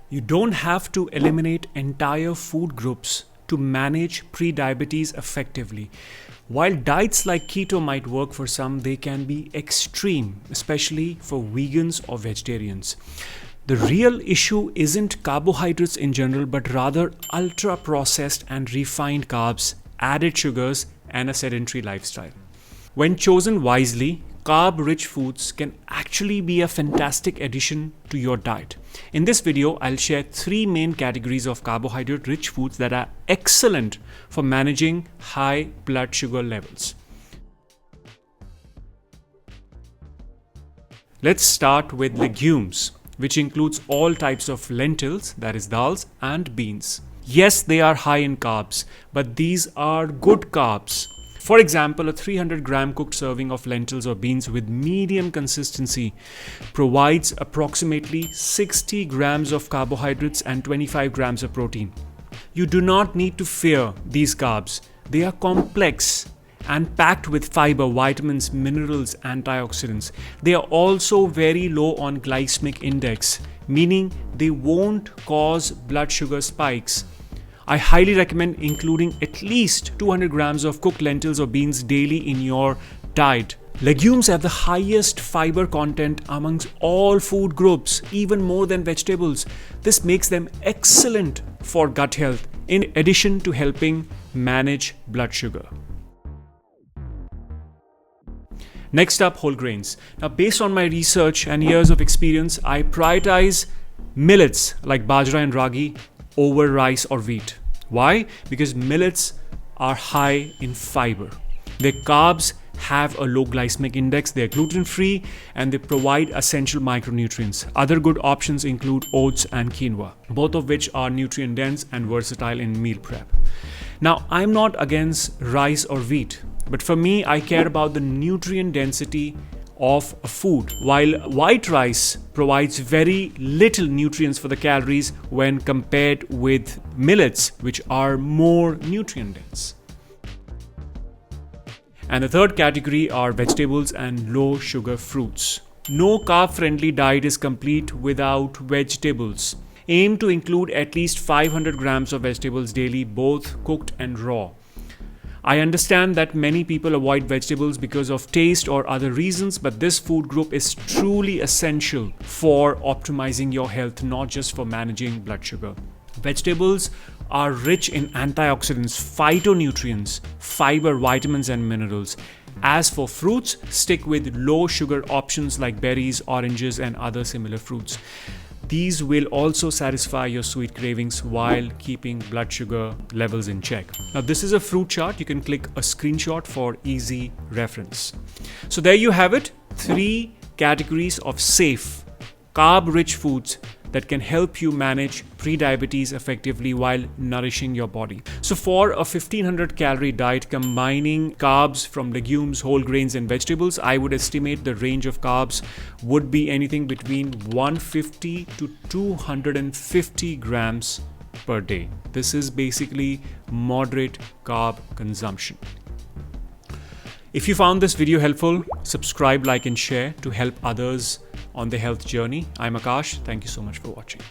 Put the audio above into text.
You don't have to eliminate entire food groups to manage prediabetes effectively. While diets like keto might work for some, they can be extreme, especially for vegans or vegetarians. The real issue isn't carbohydrates in general, but rather ultra-processed and refined carbs, added sugars, and a sedentary lifestyle. When chosen wisely, carb-rich foods can actually be a fantastic addition to your diet. In this video, I'll share 3 main categories of carbohydrate-rich foods that are excellent for managing high blood sugar levels. Let's start with legumes, which includes all types of lentils, that is dals, and beans. Yes, they are high in carbs, but these are good carbs. For example, a 300-gram cooked serving of lentils or beans with medium consistency provides approximately 60 grams of carbohydrates and 25 grams of protein. You do not need to fear these carbs. They are complex and packed with fiber, vitamins, minerals, antioxidants. They are also very low on glycemic index, meaning they won't cause blood sugar spikes. I highly recommend including at least 200 grams of cooked lentils or beans daily in your diet. Legumes have the highest fiber content amongst all food groups, even more than vegetables. This makes them excellent for gut health, in addition to helping manage blood sugar. Next up, whole grains. Now, based on my research and years of experience, I prioritize millets like bajra and ragi over rice or wheat. Why? Because millets are high in fiber. Their carbs have a low glycemic index, they are gluten-free, and they provide essential micronutrients. Other good options include oats and quinoa, both of which are nutrient-dense and versatile in meal prep. Now, I'm not against rice or wheat, but for me, I care about the nutrient density of a food. While white rice provides very little nutrients for the calories when compared with millets, which are more nutrient dense. And the third category are vegetables and low sugar fruits. No carb-friendly diet is complete without vegetables. Aim to include at least 500 grams of vegetables daily, both cooked and raw. I understand that many people avoid vegetables because of taste or other reasons, but this food group is truly essential for optimizing your health, not just for managing blood sugar. Vegetables are rich in antioxidants, phytonutrients, fiber, vitamins, and minerals. As for fruits, stick with low sugar options like berries, oranges, and other similar fruits. These will also satisfy your sweet cravings while keeping blood sugar levels in check. Now, this is a fruit chart. You can click a screenshot for easy reference. So there you have it, 3 categories of safe, carb-rich foods that can help you manage prediabetes effectively while nourishing your body. So for a 1500 calorie diet combining carbs from legumes, whole grains, and vegetables, I would estimate the range of carbs would be anything between 150 to 250 grams per day. This is basically moderate carb consumption. If you found this video helpful, subscribe, like, and share to help others on their health journey. I'm Akash. Thank you so much for watching.